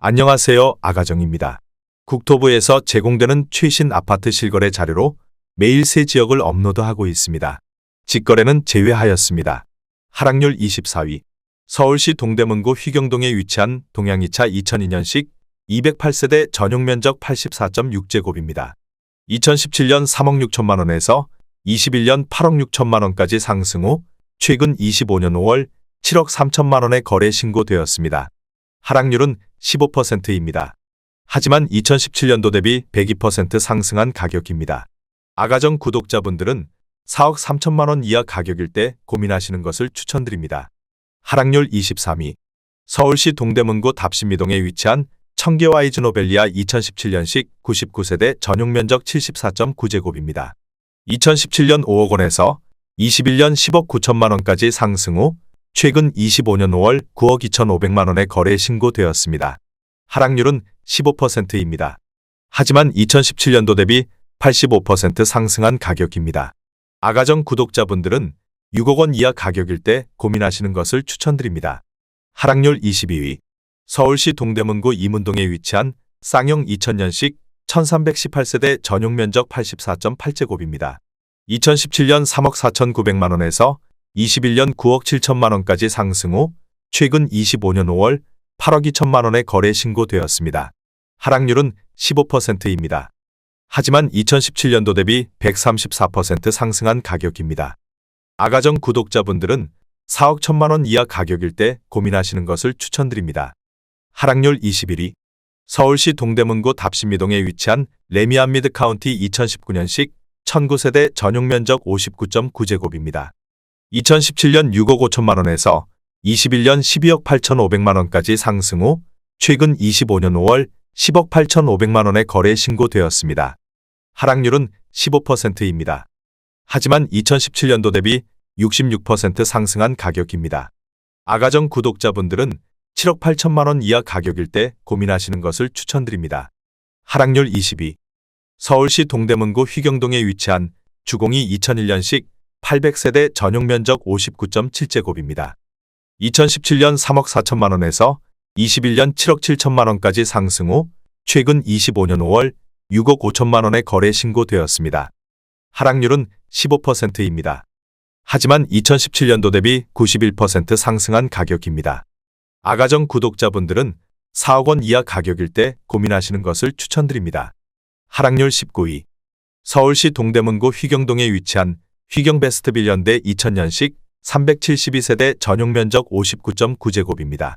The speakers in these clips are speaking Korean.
안녕하세요. 아가정입니다. 국토부에서 제공되는 최신 아파트 실거래 자료로 매일 새 지역을 업로드하고 있습니다. 직거래는 제외하였습니다. 하락률 24위. 서울시 동대문구 휘경동에 위치한 동양 2차 2002년식 208세대 전용 면적 84.6제곱입니다. 2017년 3억 6천만 원에서 21년 8억 6천만 원까지 상승 후 최근 25년 5월 7억 3천만 원에 거래 신고되었습니다. 하락률은 15%입니다. 하지만 2017년도 대비 102% 상승한 가격입니다. 아가정 구독자분들은 4억 3천만 원 이하 가격일 때 고민하시는 것을 추천드립니다. 하락률 23위. 서울시 동대문구 답신미동에 위치한 청계와이즈 노벨리아 2017년식 99세대 전용 면적 74.9제곱입니다. 2017년 5억 원에서 21년 10억 9천만 원까지 상승 후 최근 25년 5월 9억 2,500만 원에 거래 신고되었습니다. 하락률은 15%입니다. 하지만 2017년도 대비 85% 상승한 가격입니다. 아가정 구독자분들은 6억 원 이하 가격일 때 고민하시는 것을 추천드립니다. 하락률 22위. 서울시 동대문구 이문동에 위치한 쌍용 2000년식 1318세대 전용 면적 84.8제곱입니다. 2017년 3억 4,900만 원에서 21년 9억 7천만 원까지 상승 후 최근 25년 5월 8억 2천만 원에 거래 신고되었습니다. 하락률은 15%입니다. 하지만 2017년도 대비 134% 상승한 가격입니다. 아가정 구독자분들은 4억 1천만 원 이하 가격일 때 고민하시는 것을 추천드립니다. 하락률 21위. 서울시 동대문구 답신미동에 위치한 레미안 미드카운티 2019년식 1009세대 전용 면적 59.9제곱입니다. 2017년 6억 5천만 원에서 21년 12억 8,500만 원까지 상승 후 최근 25년 5월 10억 8,500만 원에 거래 신고되었습니다. 하락률은 15%입니다. 하지만 2017년도 대비 66% 상승한 가격입니다. 아가정 구독자분들은 7억 8천만 원 이하 가격일 때 고민하시는 것을 추천드립니다. 하락률 22. 서울시 동대문구 휘경동에 위치한 주공이 2001년식 800세대 전용 면적 59.7제곱입니다. 2017년 3억 4천만 원에서 21년 7억 7천만 원까지 상승 후 최근 25년 5월 6억 5천만 원에 거래 신고되었습니다. 하락률은 15%입니다. 하지만 2017년도 대비 91% 상승한 가격입니다. 아가정 구독자분들은 4억 원 이하 가격일 때 고민하시는 것을 추천드립니다. 하락률 19위. 서울시 동대문구 휘경동에 위치한 휘경베스트 빌런대 2000년식 372세대 전용 면적 59.9제곱입니다.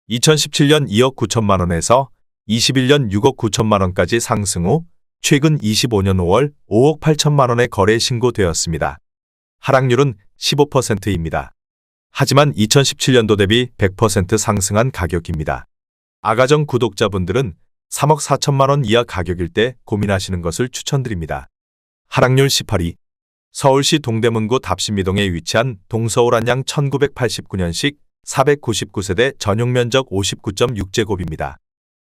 2017년 2억 9천만 원에서 21년 6억 9천만 원까지 상승 후 최근 25년 5월 5억 8천만 원에 거래 신고되었습니다. 하락률은 15%입니다. 하지만 2017년도 대비 100% 상승한 가격입니다. 아가정 구독자분들은 3억 4천만 원 이하 가격일 때 고민하시는 것을 추천드립니다. 하락률 18위. 서울시 동대문구 답신미동에 위치한 동서울 안양 1989년식 499세대 전용 면적 59.6제곱입니다.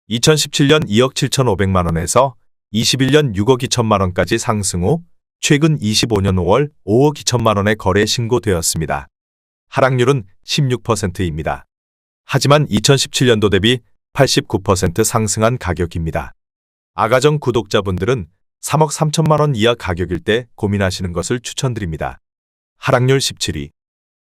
2017년 2억 7,500만 원에서 21년 6억 2천만 원까지 상승 후 최근 25년 5월 5억 2천만 원에 거래 신고되었습니다. 하락률은 16%입니다. 하지만 2017년도 대비 89% 상승한 가격입니다. 아가정 구독자분들은 3억 3천만 원 이하 가격일 때 고민하시는 것을 추천드립니다. 하락률 17위.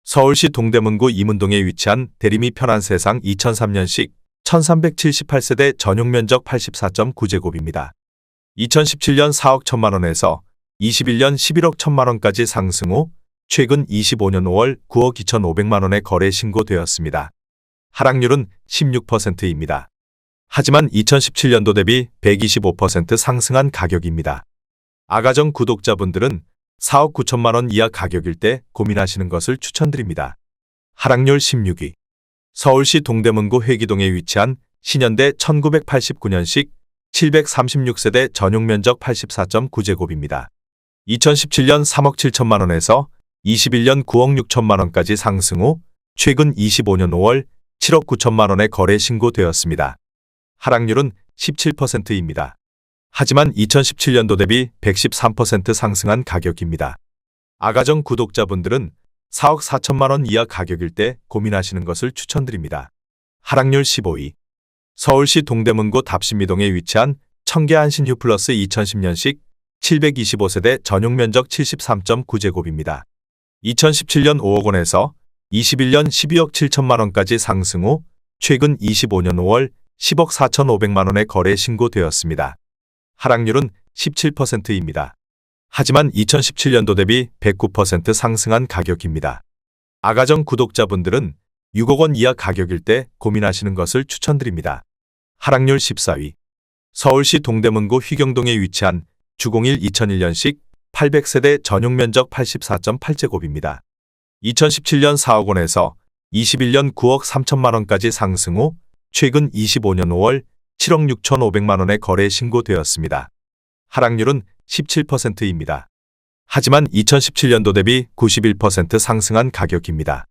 서울시 동대문구 이문동에 위치한 대림이 편한 세상 2003년식 1378세대 전용 면적 84.9제곱입니다. 2017년 4억 1천만 원에서 21년 11억 1천만 원까지 상승 후 최근 25년 5월 9억 2,500만 원에 거래 신고되었습니다. 하락률은 16%입니다. 하지만 2017년도 대비 125% 상승한 가격입니다. 아가정 구독자분들은 4억 9천만 원 이하 가격일 때 고민하시는 것을 추천드립니다. 하락률 16위. 서울시 동대문구 회기동에 위치한 신현대 1989년식 736세대 전용 면적 84.9제곱입니다. 2017년 3억 7천만 원에서 21년 9억 6천만 원까지 상승 후 최근 25년 5월 7억 9천만 원에 거래 신고되었습니다. 하락률은 17%입니다. 하지만 2017년도 대비 113% 상승한 가격입니다. 아가정 구독자분들은 4억 4천만 원 이하 가격일 때 고민하시는 것을 추천드립니다. 하락률 15위. 서울시 동대문구 답심이동에 위치한 청계 한신휴 플러스 2010년식 725세대 전용 면적 73.9제곱입니다. 2017년 5억 원에서 21년 12억 7천만 원까지 상승 후 최근 25년 5월 10억 4,500만 원에 거래 신고되었습니다. 하락률은 17%입니다. 하지만 2017년도 대비 109% 상승한 가격입니다. 아가정 구독자분들은 6억 원 이하 가격일 때 고민하시는 것을 추천드립니다. 하락률 14위. 서울시 동대문구 휘경동에 위치한 주공일 2001년식 800세대 전용 면적 84.8제곱입니다. 2017년 4억 원에서 21년 9억 3천만 원까지 상승 후 최근 25년 5월 7억 6,500만 원에 거래 신고되었습니다. 하락률은 17%입니다. 하지만 2017년도 대비 91% 상승한 가격입니다.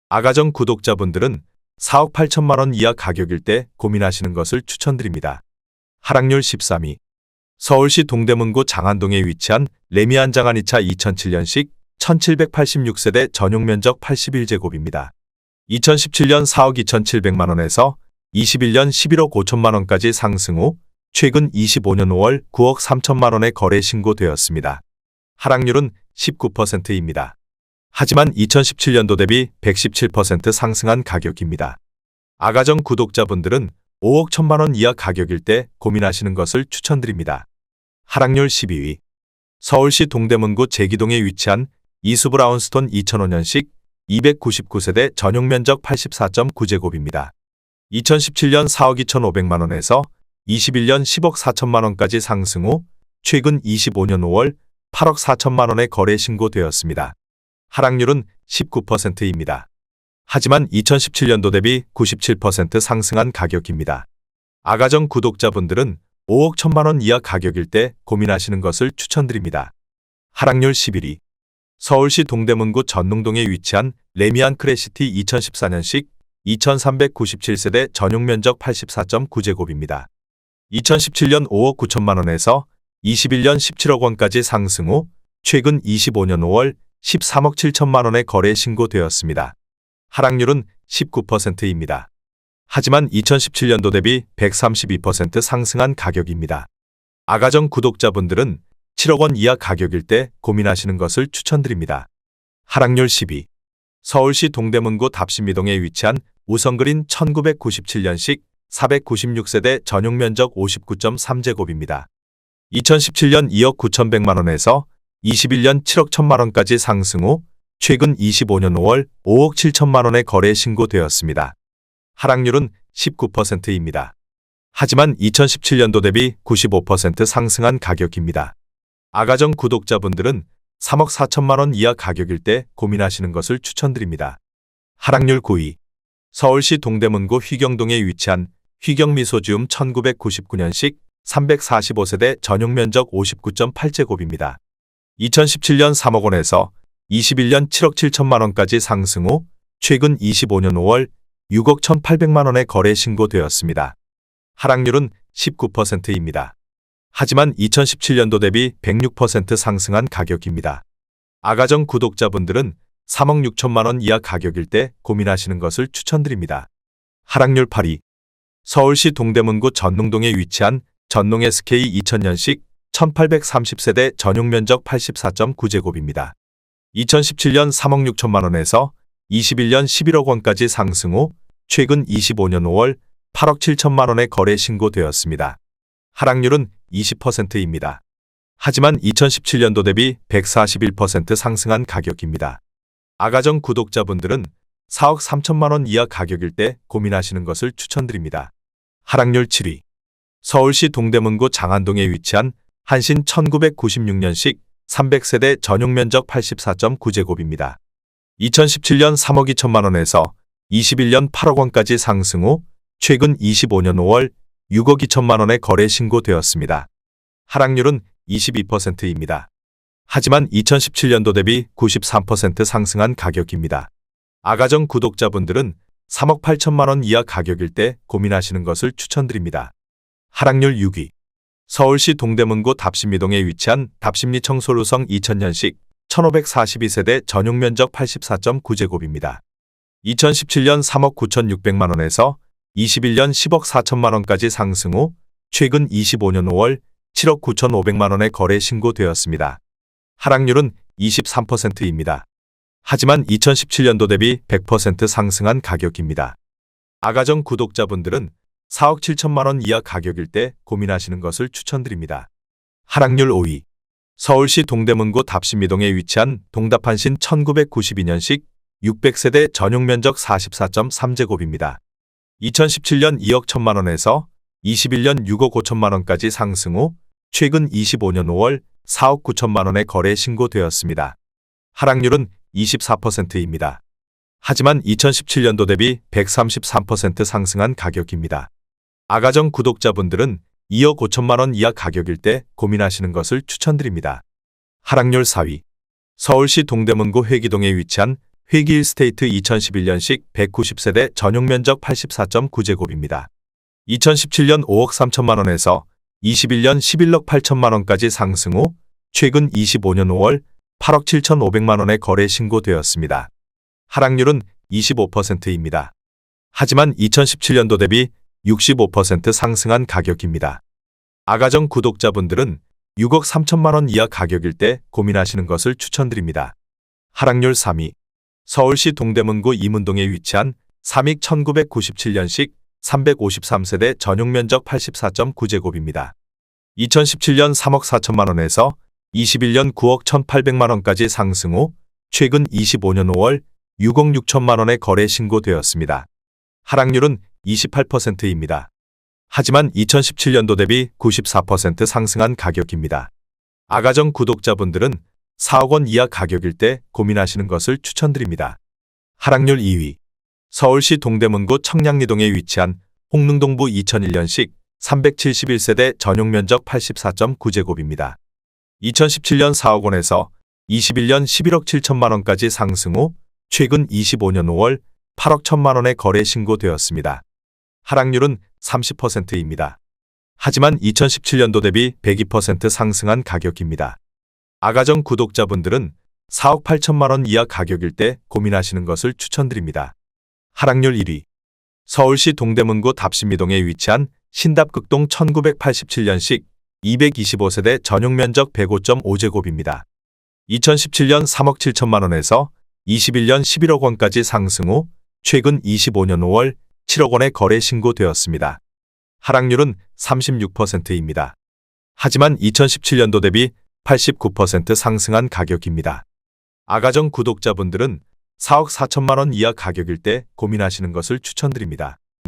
아가정 구독자분들은 4억 8천만 원 이하 가격일 때 고민하시는 것을 추천드립니다. 하락률 13위. 서울시 동대문구 장안동에 위치한 레미안 장안 2차 2007년식 1786세대 전용 면적 81제곱입니다. 2017년 4억 2,700만 원에서 21년 11억 5천만 원까지 상승 후 최근 25년 5월 9억 3천만 원에 거래 신고되었습니다. 하락률은 19%입니다. 하지만 2017년도 대비 117% 상승한 가격입니다. 아가정 구독자분들은 5억 1천만 원 이하 가격일 때 고민하시는 것을 추천드립니다. 하락률 12위. 서울시 동대문구 제기동에 위치한 이수브라운스톤 2005년식 299세대 전용 면적 84.9제곱입니다. 2017년 4억 2,500만 원에서 21년 10억 4천만 원까지 상승 후 최근 25년 5월 8억 4천만 원에 거래 신고되었습니다. 하락률은 19%입니다. 하지만 2017년도 대비 97% 상승한 가격입니다. 아가정 구독자분들은 5억 1천만 원 이하 가격일 때 고민하시는 것을 추천드립니다. 하락률 11위. 서울시 동대문구 전농동에 위치한 레미안 크래시티 2014년식 2397세대 전용 면적 84.9제곱입니다. 2017년 5억 9천만 원에서 21년 17억 원까지 상승 후 최근 25년 5월 13억 7천만 원에 거래 신고되었습니다. 하락률은 19%입니다. 하지만 2017년도 대비 132% 상승한 가격입니다. 아가정 구독자분들은 7억 원 이하 가격일 때 고민하시는 것을 추천드립니다. 하락률 10위. 서울시 동대문구 답심이동에 위치한 우성그린 1997년식 496세대 전용 면적 59.3제곱입니다. 2017년 2억 9,100만 원에서 21년 7억 1천만 원까지 상승 후 최근 25년 5월 5억 7천만 원에 거래 신고되었습니다. 하락률은 19%입니다. 하지만 2017년도 대비 95% 상승한 가격입니다. 아가정 구독자분들은 3억 4천만 원 이하 가격일 때 고민하시는 것을 추천드립니다. 하락률 9위. 서울시 동대문구 휘경동에 위치한 휘경미소지움 1999년식 345세대 전용 면적 59.8제곱입니다. 2017년 3억 원에서 21년 7억 7천만 원까지 상승 후 최근 25년 5월 6억 1,800만 원에 거래 신고되었습니다. 하락률은 19%입니다. 하지만 2017년도 대비 106% 상승한 가격입니다. 아가정 구독자분들은 3억 6천만 원 이하 가격일 때 고민하시는 것을 추천드립니다. 하락률 8위. 서울시 동대문구 전농동에 위치한 전농 SK 2000년식 1830세대 전용 면적 84.9제곱입니다. 2017년 3억 6천만 원에서 21년 11억 원까지 상승 후 최근 25년 5월 8억 7천만 원에 거래 신고되었습니다. 하락률은 20%입니다. 하지만 2017년도 대비 141% 상승한 가격입니다. 아가정 구독자분들은 4억 3천만 원 이하 가격일 때 고민하시는 것을 추천드립니다. 하락률 7위. 서울시 동대문구 장안동에 위치한 한신 1996년식 300세대 전용 면적 84.9제곱입니다. 2017년 3억 2천만 원에서 21년 8억 원까지 상승 후 최근 25년 5월 6억 2천만 원에 거래 신고되었습니다. 하락률은 22%입니다. 하지만 2017년도 대비 93% 상승한 가격입니다. 아가정 구독자분들은 3억 8천만 원 이하 가격일 때 고민하시는 것을 추천드립니다. 하락률 6위. 서울시 동대문구 답심이동에 위치한 답심리청 솔루성 2000년식 1542세대 전용 면적 84.9제곱입니다. 2017년 3억 9,600만 원에서 21년 10억 4천만 원까지 상승 후 최근 25년 5월 7억 9,500만 원의 거래 신고되었습니다. 하락률은 23%입니다. 하지만 2017년도 대비 100% 상승한 가격입니다. 아가정 구독자분들은 4억 7천만 원 이하 가격일 때 고민하시는 것을 추천드립니다. 하락률 5위. 서울시 동대문구 답심이동에 위치한 동답한신 1992년식 600세대 전용 면적 44.3제곱입니다. 2017년 2억 1천만 원에서 21년 6억 5천만 원까지 상승 후 최근 25년 5월 4억 9천만 원의 거래 신고되었습니다. 하락률은 24%입니다. 하지만 2017년도 대비 133% 상승한 가격입니다. 아가정 구독자분들은 2억 5천만 원 이하 가격일 때 고민하시는 것을 추천드립니다. 하락률 4위. 서울시 동대문구 회기동에 위치한 회기일스테이트 2011년식 190세대 전용 면적 84.9제곱입니다. 2017년 5억 3천만 원에서 21년 11억 8천만 원까지 상승 후 최근 25년 5월 8억 7,500만 원의 거래 신고되었습니다. 하락률은 25%입니다. 하지만 2017년도 대비 65% 상승한 가격입니다. 아가정 구독자분들은 6억 3천만 원 이하 가격일 때 고민하시는 것을 추천드립니다. 하락률 3위. 서울시 동대문구 이문동에 위치한 삼익 1997년식 353세대 전용 면적 84.9제곱입니다. 2017년 3억 4천만 원에서 21년 9억 1,800만 원까지 상승 후 최근 25년 5월 6억 6천만 원의 거래 신고되었습니다. 하락률은 28%입니다. 하지만 2017년도 대비 94% 상승한 가격입니다. 아가정 구독자분들은 4억 원 이하 가격일 때 고민하시는 것을 추천드립니다. 하락률 2위. 서울시 동대문구 청량리동에 위치한 홍릉동부 2001년식 371세대 전용 면적 84.9제곱입니다. 2017년 4억 원에서 21년 11억 7천만 원까지 상승 후 최근 25년 5월 8억 1천만 원의 거래 신고되었습니다. 하락률은 30%입니다. 하지만 2017년도 대비 102% 상승한 가격입니다. 아가정 구독자분들은 4억 8천만 원 이하 가격일 때 고민하시는 것을 추천드립니다. 하락률 1위. 서울시 동대문구 답심이동에 위치한 신답극동 1987년식 225세대 전용 면적 105.5제곱입니다. 2017년 3억 7천만 원에서 21년 11억 원까지 상승 후 최근 25년 5월 7억 원의 거래 신고되었습니다. 하락률은 36%입니다. 하지만 2017년도 대비 89% 상승한 가격입니다. 아가정 구독자분들은 4억 4천만 원 이하 가격일 때 고민하시는 것을 추천드립니다.